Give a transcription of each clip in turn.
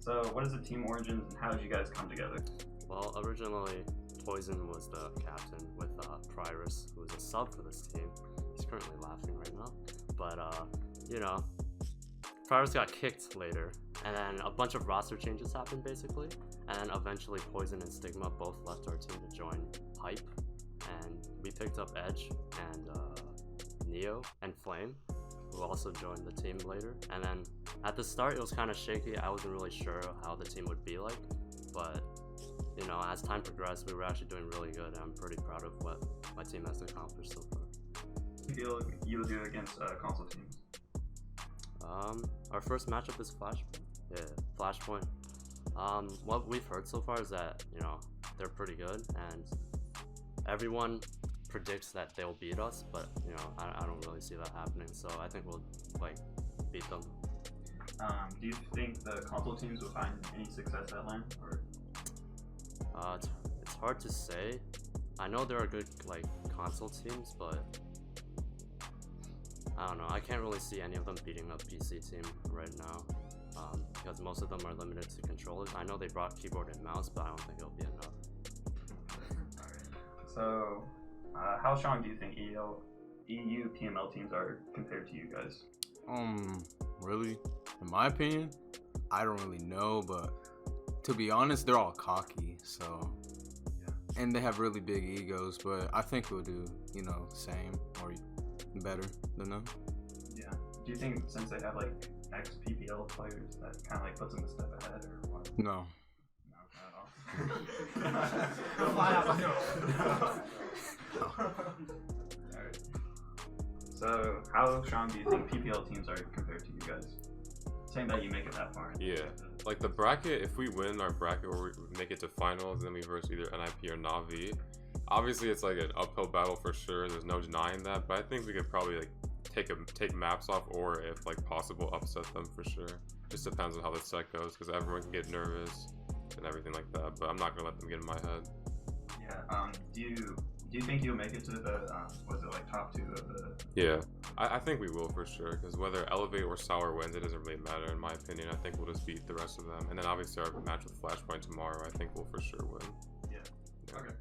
So what is the team origins and how did you guys come together? Well, originally, Poison was the captain with Pyrus, who was a sub for this team. He's currently laughing right now. But, you know, Pyrus got kicked later, and then a bunch of roster changes happened, basically. And then eventually Poison and Stigma both left our team to join Hype. And we picked up Edge and Neo and Flame, who also joined the team later. And then at the start, it was kind of shaky. I wasn't really sure how the team would be like. But, you know, as time progressed, we were actually doing really good. And I'm pretty proud of what my team has accomplished so far. Do you feel you will do against console teams? Our first matchup is Flashpoint. Yeah, Flashpoint. What we've heard so far is that, you know, they're pretty good, and everyone predicts that they'll beat us, but, you know, I don't really see that happening, so I think we'll, like, beat them. Do you think the console teams will find any success at LAN, or? It's hard to say. I know there are good, like, console teams, but I don't know. I can't really see any of them beating a PC team right now, because most of them are limited to controllers. I know they brought keyboard and mouse, but I don't think it'll be enough. So, how strong do you think EU PML teams are compared to you guys? Really, in my opinion, I don't really know, but to be honest, they're all cocky, so yeah. And they have really big egos, but I think we'll do, you know, same or better than them. Yeah. Do you think since they have like ex-PPL players that kind of like puts them a step ahead or what? No. No, not at all. Alright. So, how strong do you think PPL teams are compared to you guys? Saying that you make it that far. Yeah. Like the bracket, if we win our bracket or we make it to finals, then we verse either NIP or Na'Vi. Obviously, it's like an uphill battle for sure. There's no denying that, but I think we could probably like take maps off, or if like possible, upset them for sure. Just depends on how the set goes, because everyone can get nervous and everything like that. But I'm not gonna let them get in my head. Yeah. Do you think you'll make it to the was it like top 2 of the? Yeah, I think we will for sure. Because whether Elevate or Sour wins, it doesn't really matter in my opinion. I think we'll just beat the rest of them, and then obviously our match with Flashpoint tomorrow, I think we'll for sure win. Yeah. Okay.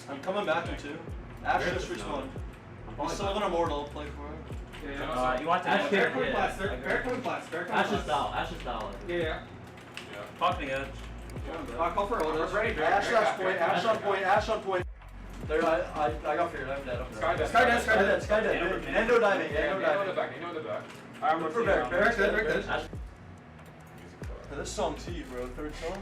I'm coming back in 2. Ash just respawned. You still have an Immortal to play for it. Yeah. You want to Ash, Fair point blast, fair point blast, fair point Ash blast. is down, Ash is down. Yeah. Fuck the edge. Call for Otis. Ash on point, Ash on point. There, I got feared, I'm dead. Sky dead. Endo diving, Endo diving. In the back. I'm looking for Bear. Bear's dead, Bear's dead. This song T, bro, 3rd song.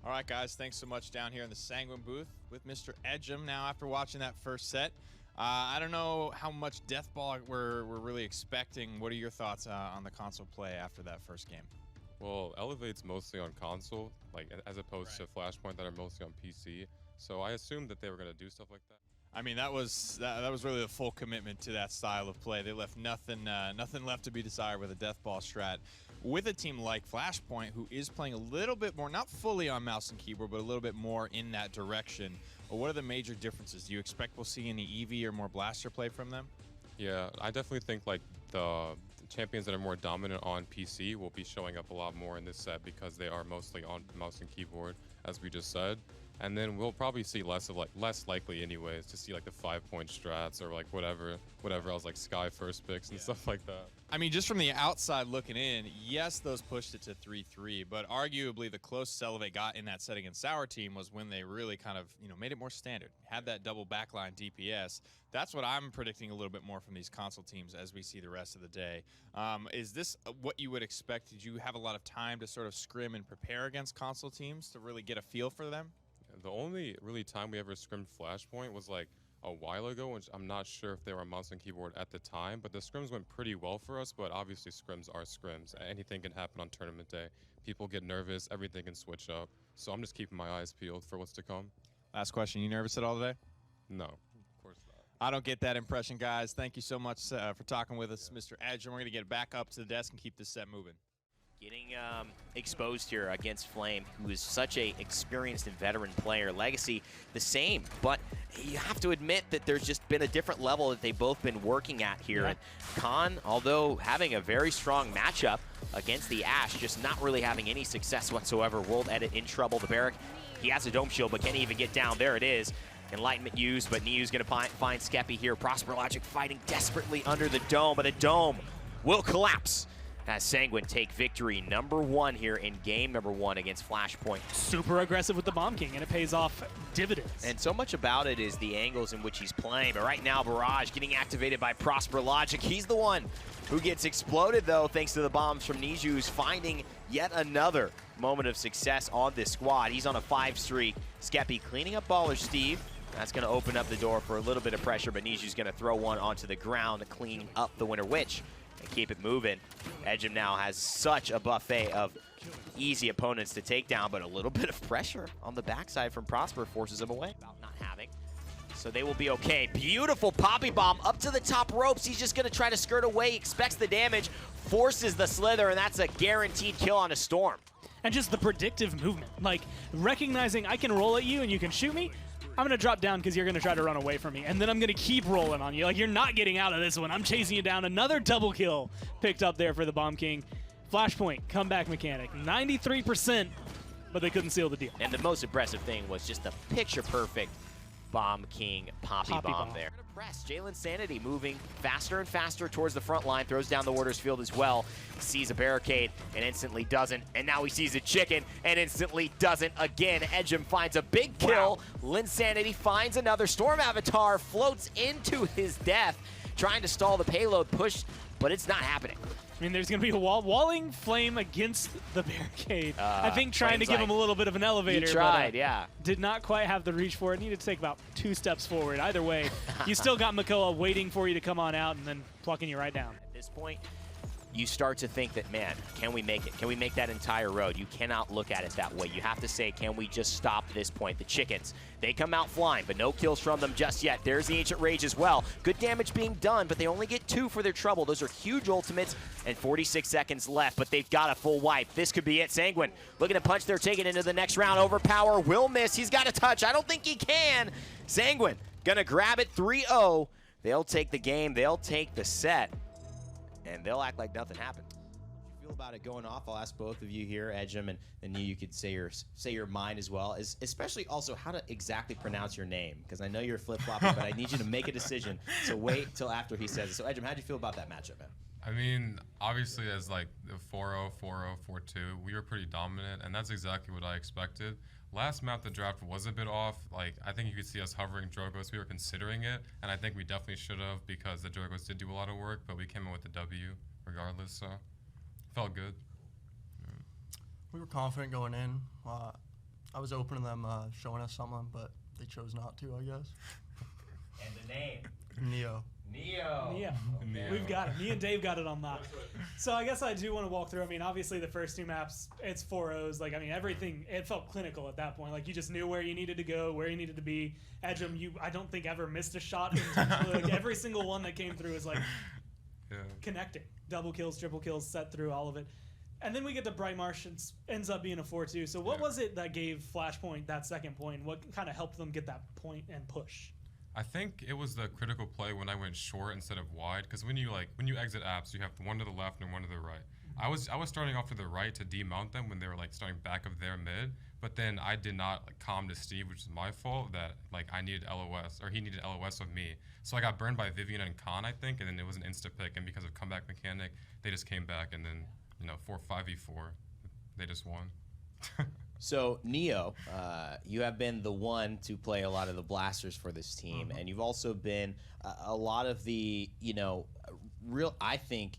All right, guys, thanks so much down here in the Sanguine booth with Mr. Edgem. Now, after watching that first set, I don't know how much deathball we're really expecting. What are your thoughts on the console play after that first game? Well, Elevate's mostly on console, like as opposed to Flashpoint that are mostly on PC. So I assumed that they were gonna do stuff like that. I mean, that was really the full commitment to that style of play. They left nothing left to be desired with a deathball strat. With a team like Flashpoint, who is playing a little bit more, not fully on mouse and keyboard, but a little bit more in that direction. Well, what are the major differences? Do you expect we'll see any EV or more blaster play from them? Yeah, I definitely think like the champions that are more dominant on PC will be showing up a lot more in this set because they are mostly on mouse and keyboard, as we just said. And then we'll probably see less likely anyways to see like the 5-point strats or like whatever else, like Sky first picks and stuff like that. I mean, just from the outside looking in, yes, those pushed it to 3-3, but arguably the closest Elevate got in that set against Sour Team was when they really kind of, you know, made it more standard, had that double backline DPS. That's what I'm predicting a little bit more from these console teams as we see the rest of the day. Is this what you would expect? Did you have a lot of time to sort of scrim and prepare against console teams to really get a feel for them? The only really time we ever scrimmed Flashpoint was like a while ago, which I'm not sure if they were on mouse and keyboard at the time, but the scrims went pretty well for us. But obviously scrims are scrims. Anything can happen on tournament day. People get nervous, everything can switch up. So I'm just keeping my eyes peeled for what's to come. Last question, you nervous at all today? No, of course not. I don't get that impression, guys. Thank you so much for talking with us, Mr. Edge, and we're going to get back up to the desk and keep this set moving. Getting exposed here against Flame, who is such a experienced and veteran player. Legacy, the same, but you have to admit that there's just been a different level that they've both been working at here. Yeah. And Khan, although having a very strong matchup against the Ashe, just not really having any success whatsoever. World Edit in trouble. The Barrack, he has a dome shield, but can't even get down. There it is. Enlightenment used, but Niu's going to find Skeppy here. Prosper Logic fighting desperately under the dome, but the dome will collapse as Sanguine take victory #1 here in game #1 against Flashpoint. Super aggressive with the Bomb King, and it pays off dividends. And so much about it is the angles in which he's playing. But right now, Barrage getting activated by Prosper Logic. He's the one who gets exploded, though, thanks to the bombs from Niju, who's finding yet another moment of success on this squad. He's on a 5 streak. Skeppy cleaning up Baller Steve. That's going to open up the door for a little bit of pressure, but Niju's going to throw one onto the ground to clean up the Winter Witch and keep it moving. Edgem now has such a buffet of easy opponents to take down, but a little bit of pressure on the backside from Prosper forces him away. About not having. So they will be okay. Beautiful Poppy Bomb up to the top ropes. He's just going to try to skirt away. He expects the damage, forces the slither, and that's a guaranteed kill on a Storm. And just the predictive movement. Like, recognizing I can roll at you and you can shoot me, I'm going to drop down because you're going to try to run away from me. And then I'm going to keep rolling on you. Like, you're not getting out of this one. I'm chasing you down. Another double kill picked up there for the Bomb King. Flashpoint, comeback mechanic. 93%, but they couldn't seal the deal. And the most impressive thing was just the picture-perfect Bomb King Poppy Bomb there. Press. Jalen Sanity moving faster and faster towards the front line, throws down the Warders Field as well. Sees a barricade and instantly doesn't. And now he sees a chicken and instantly doesn't again. Edgem finds a big kill. Wow. Linsanity finds another. Storm Avatar floats into his death, trying to stall the payload push, but it's not happening. I mean, there's going to be a walling Flame against the barricade. I think trying to give him a little bit of an elevator. He tried, but, yeah. Did not quite have the reach for it. Needed to take about 2 steps forward. Either way, you still got Makoa waiting for you to come on out and then plucking you right down. At this point, you start to think that, man, can we make it? Can we make that entire road? You cannot look at it that way. You have to say, can we just stop this point? The chickens, they come out flying, but no kills from them just yet. There's the Ancient Rage as well. Good damage being done, but they only get 2 for their trouble. Those are huge ultimates, and 46 seconds left, but they've got a full wipe. This could be it. Sanguine looking to punch their ticket into the next round. Overpower, will miss. He's got a touch. I don't think he can. Sanguine gonna grab it 3-0. They'll take the game. They'll take the set. And they'll act like nothing happened. How do you feel about it going off? I'll ask both of you here, Edgem and you could say your mind as well. Especially also how to exactly pronounce your name, because I know you're flip-flopping, but I need you to make a decision. So wait till after he says it. So Edgem, how do you feel about that matchup, man? I mean, obviously as like the 4-0, 4-0, 4-2, we were pretty dominant, and that's exactly what I expected. Last map, the draft was a bit off. Like, I think you could see us hovering Drogos. We were considering it, and I think we definitely should have, because the Drogos did do a lot of work, but we came in with the W regardless, so felt good. Yeah. We were confident going in. I was open to them showing us something, but they chose not to, I guess. And the name? Neo. Yeah, Neo. we've got it. Me and Dave got it on that. So I guess I do want to walk through. I mean, obviously the first 2 maps, it's 4-0s. Like, I mean, everything, it felt clinical at that point. Like, you just knew where you needed to go, where you needed to be. Edgem, I don't think ever missed a shot intentionally. Like, every single one that came through was like connecting. Double kills, triple kills, set through all of it. And then we get to Bright Marsh, and ends up being a 4-2. So what was it that gave Flashpoint that second point? What kind of helped them get that point and push? I think it was the critical play when I went short instead of wide, because when you exit apps, you have one to the left and one to the right. I was starting off to the right to demount them when they were like starting back of their mid, but then I did not like calm to Steve, which is my fault, that like I needed LOS, or he needed LOS of me. So I got burned by Vivian and Khan, I think, and then it was an insta pick, and because of comeback mechanic, they just came back, and then 5v4, they just won. So, Neo, you have been the one to play a lot of the blasters for this team, and you've also been a lot of the, real, I think,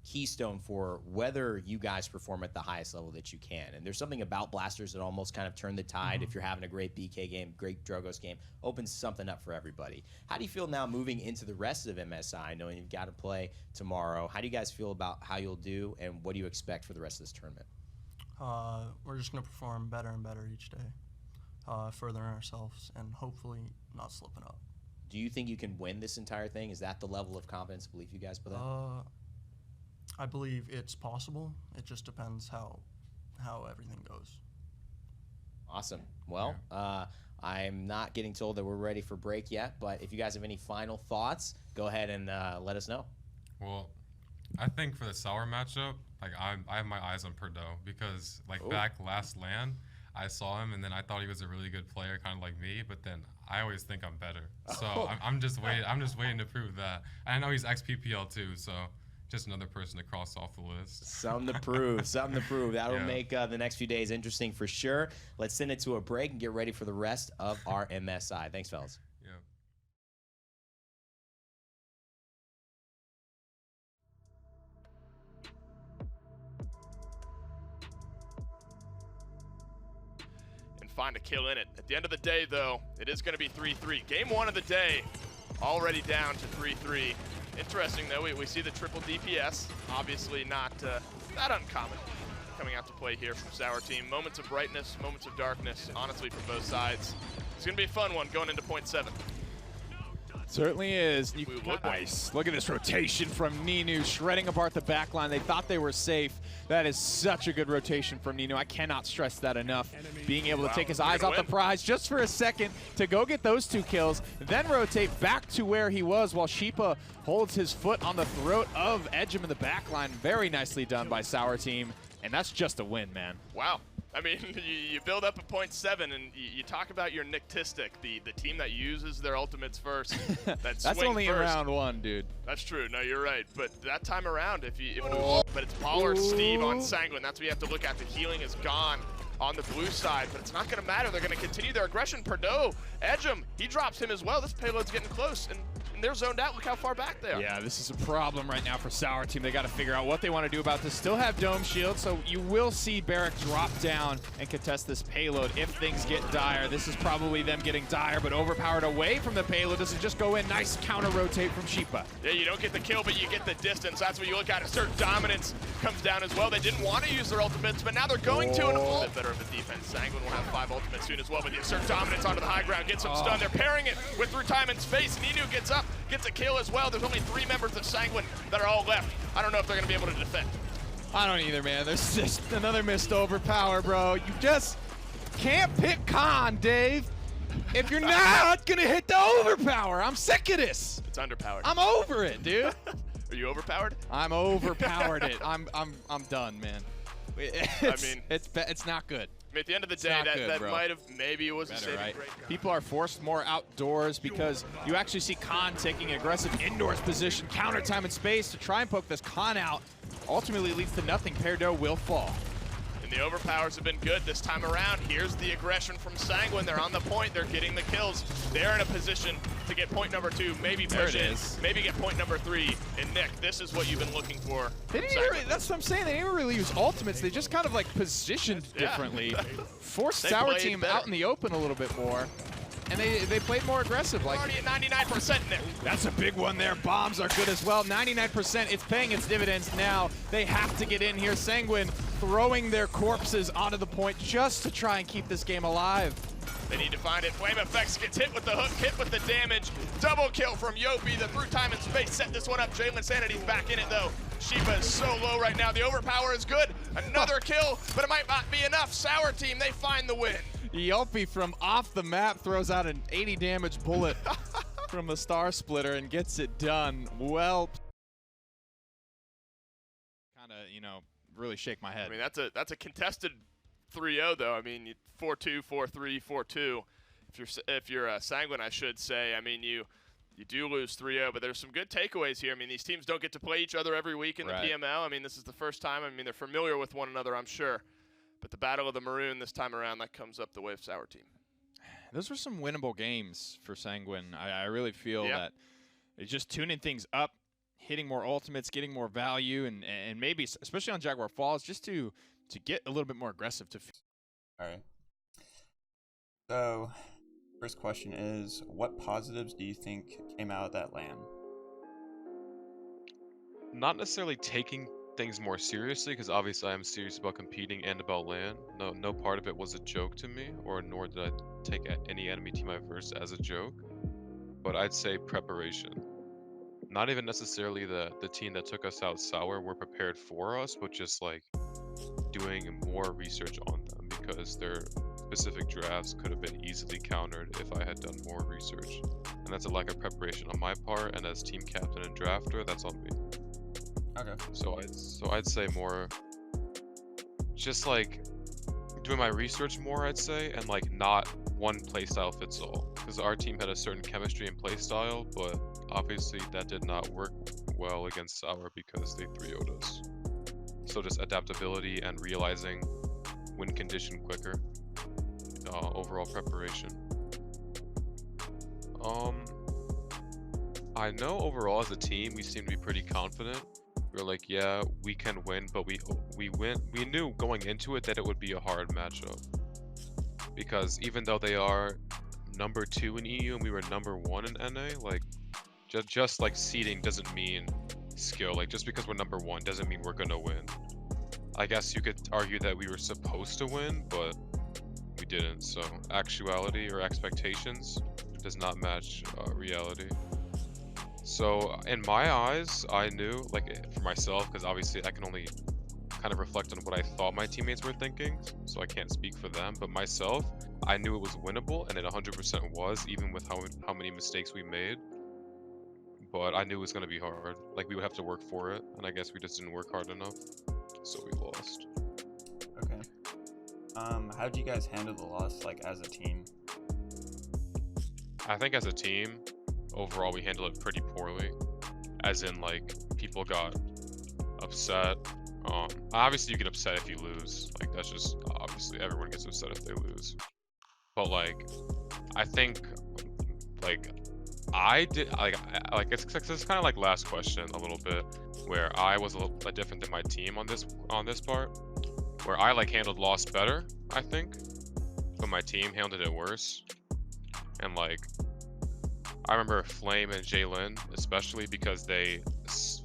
keystone for whether you guys perform at the highest level that you can. And there's something about blasters that almost kind of turn the tide. If you're having a great BK game, great Drogos game, opens something up for everybody. How do you feel now moving into the rest of MSI, knowing you've got to play tomorrow? How do you guys feel about how you'll do, and what do you expect for the rest of this tournament? We're just going to perform better and better each day, furthering ourselves, and hopefully not slipping up. Do you think you can win this entire thing? Is that the level of confidence, belief you guys put in? I believe it's possible. It just depends how everything goes. Awesome. Well, I'm not getting told that we're ready for break yet, but if you guys have any final thoughts, go ahead and let us know. Well, I think for the Sour matchup, like I have my eyes on Perdo because like back last LAN, I saw him and then I thought he was a really good player, kind of like me. But then I always think I'm better, so I'm just waiting. I'm just waiting to prove that. I know he's ex-PPL too, so just another person to cross off the list. Something to prove. Something to prove. That'll make the next few days interesting for sure. Let's send it to a break and get ready for the rest of our MSI. Thanks, fellas. Yeah. Find a kill in it. At the end of the day, though, it is going to be 3-3. Game 1 of the day, already down to 3-3. Interesting, though, we see the triple DPS. Obviously not that uncommon coming out to play here from Sour Team. Moments of brightness, moments of darkness, honestly, from both sides. It's going to be a fun one going into point 7. Certainly is. Nice. Look at this rotation from Ninu, shredding apart the backline. They thought they were safe. That is such a good rotation from Ninu. I cannot stress that enough. Being able to take his eyes off the prize just for a second to go get those 2 kills, then rotate back to where he was while Sheepa holds his foot on the throat of Edgem in the backline. Very nicely done by Sour Team, and that's just a win, man. Wow. I mean, you build up a point 7, and you talk about your Nictistic, the team that uses their ultimates first. That's only first. in round 1, dude. That's true. No, you're right. But that time around, but it's Paul or Steve on Sanguine. That's what you have to look at. The healing is gone on the blue side, but it's not going to matter. They're going to continue their aggression. Perdo, Edgem, he drops him as well. This payload's getting close, and they're zoned out. Look how far back they are. Yeah, this is a problem right now for Sour Team. They got to figure out what they want to do about this. Still have Dome Shield, so you will see Barrack drop down and contest this payload if things get dire. This is probably them getting dire, but overpowered away from the payload. Does it just go in? Nice counter rotate from Sheepa. Yeah, you don't get the kill, but you get the distance. That's what you look at. Assert dominance comes down as well. They didn't want to use their ultimates, but now they're going to. And a little bit better of a defense. Sanguine will have 5 ultimates soon as well, but the assert dominance onto the high ground gets them stunned. They're pairing it with through time and space. Ninu gets up, gets a kill as well. There's only 3 members of Sanguine that are all left. I don't know if they're going to be able to defend. I don't either, man. There's just another missed overpower, bro. You just can't pick Khan, Dave. If you're not gonna hit the overpower, I'm sick of this. It's underpowered. I'm over it, dude. Are you overpowered? I'm overpowered it. I'm done, man. It's not good. I mean, at the end of the day, that might have maybe it was a saving grace. People are forced more outdoors because you actually see Khan taking an aggressive indoors position, counter time and space to try and poke this Khan out. Ultimately leads to nothing. Perdo will fall. And the overpowers have been good this time around. Here's the aggression from Sanguine. They're on the point. They're getting the kills. They're in a position to get point number 2, maybe push in, maybe get point number 3. And Nick, this is what you've been looking for. They didn't even really, that's what I'm saying. They didn't really use ultimates. They just kind of like positioned differently. Forced Sour Team out in the open a little bit more. And they played more aggressive. Like already at 99%, Nick. That's a big one there. Bombs are good as well. 99%. It's paying its dividends now. They have to get in here. Sanguine throwing their corpses onto the point just to try and keep this game alive. They need to find it. Flame Effects gets hit with the hook, hit with the damage. Double kill from Yopi. The through time and space set this one up. Jalen Sanity's back in it though. Sheepa is so low right now. The overpower is good. Another kill, but it might not be enough. Sour Team, they find the win. Yopi from off the map throws out an 80 damage bullet from the Star Splitter and gets it done. Well, kind of, you know, really shake my head. I mean, that's a contested 3-0 though. I mean, 4-2, 4-3, 4-2. If you're Sanguine, I should say. I mean, you do lose 3-0, but there's some good takeaways here. I mean, these teams don't get to play each other every week in the PML. I mean, this is the first time. I mean, they're familiar with one another, I'm sure. But the Battle of the Maroon this time around, that comes up the way of Sour Team. Those were some winnable games for Sanguine. I really feel that it's just tuning things up, hitting more ultimates, getting more value, and maybe, especially on Jaguar Falls, just to get a little bit more aggressive. All right. So, first question is, what positives do you think came out of that LAN? Not necessarily taking things more seriously, because obviously I'm serious about competing and about LAN. No part of it was a joke to me, or nor did I take any enemy team I versed as a joke. But I'd say preparation. not even necessarily the team that took us out sour were prepared for us, but just like doing more research on them, because their specific drafts could have been easily countered if I had done more research. And that's a lack of preparation on my part, and as team captain and drafter, that's on me. Okay. So I'd say more just like doing my research more, I'd say, and like not one playstyle fits all, because our team had a certain chemistry and playstyle, but obviously that did not work well against Sour because they 3-0'd us. So just adaptability and realizing win condition quicker. Overall preparation. I know overall as a team we seem to be pretty confident. We're like, yeah, we can win, but we knew going into it that it would be a hard matchup, because even though they are number 2 in EU and we were number 1 in NA, like just like seeding doesn't mean skill. Like just because we're number 1 doesn't mean we're gonna win. I guess you could argue that we were supposed to win, but we didn't. So actuality or expectations does not match reality. So in my eyes, I knew, like for myself, because obviously I can only kind of reflect on what I thought my teammates were thinking, so I can't speak for them, but myself, I knew it was winnable, and it 100% was, even with how many mistakes we made. But I knew it was going to be hard. Like we would have to work for it, and I guess we just didn't work hard enough, so we lost. Okay. How did you guys handle the loss, like as a team? I think as a team, overall we handled it pretty poorly. As in, like, people got upset. Obviously you get upset if you lose. Like, that's just, obviously everyone gets upset if they lose. But like, I think, like, I did, like it's kind of like last question a little bit, where I was a little bit different than my team on this part, where I like handled loss better, I think, but my team handled it worse. And like, I remember Flame and Jaylin, especially because they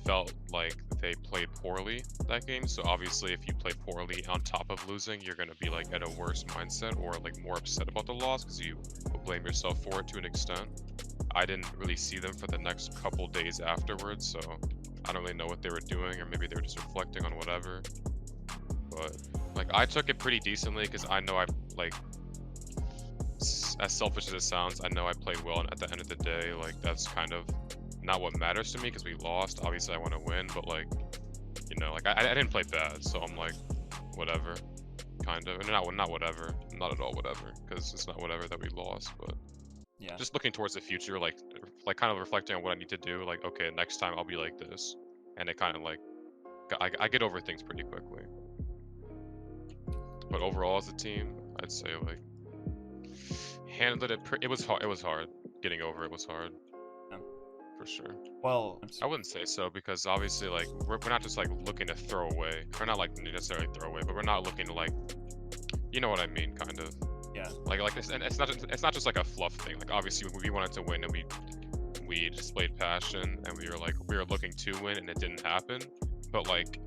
felt like they played poorly that game. So obviously if you play poorly on top of losing, you're going to be like at a worse mindset or like more upset about the loss because you will blame yourself for it to an extent. I didn't really see them for the next couple days afterwards, so I don't really know what they were doing, or maybe they were just reflecting on whatever. But like, I took it pretty decently because I know I, like, as selfish as it sounds, I know I played well, and at the end of the day, like, that's kind of not what matters to me because we lost. Obviously I want to win, but like, you know, like I didn't play bad, so I'm like, whatever, kind of. And not whatever, not at all whatever, because it's not whatever that we lost, but yeah, just looking towards the future, like kind of reflecting on what I need to do. Like, okay, next time I'll be like this, and it kind of like I get over things pretty quickly. But overall, as a team, I'd say like handled it. It was hard. It was hard getting over. It was hard, yeah, for sure. Well, I wouldn't say so, because obviously like we're not just like looking to throw away. We're not like necessarily throw away, but we're not looking to like, you know what I mean, kind of. Yeah. Like it's not just like a fluff thing. Like obviously we wanted to win, and we displayed passion, and we were looking to win, and it didn't happen. But like,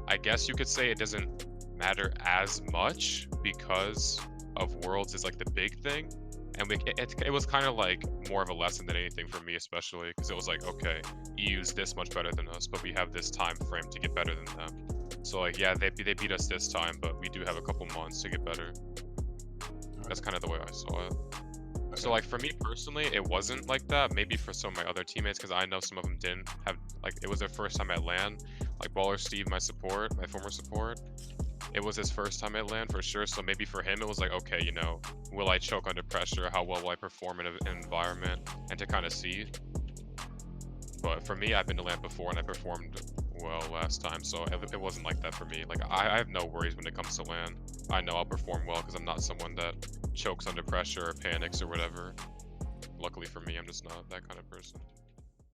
I guess you could say it doesn't matter as much because of Worlds is like the big thing, and it was kind of like more of a lesson than anything for me, especially because it was like, okay, EU's this much better than us, but we have this time frame to get better than them. So like, yeah, they beat us this time, but we do have a couple months to get better. That's kind of the way I saw it. Okay. So like for me personally, it wasn't like that. Maybe for some of my other teammates, because I know some of them didn't have, like, it was their first time at LAN. Like Baller Steve, my former support, it was his first time at LAN for sure. So maybe for him, it was like, okay, you know, will I choke under pressure? How well will I perform in an environment? And to kind of see. But for me, I've been to LAN before and I performed well last time, so it wasn't like that for me. Like I have no worries when it comes to LAN. I know I'll perform well because I'm not someone that chokes under pressure or panics or whatever. Luckily for me, I'm just not that kind of person.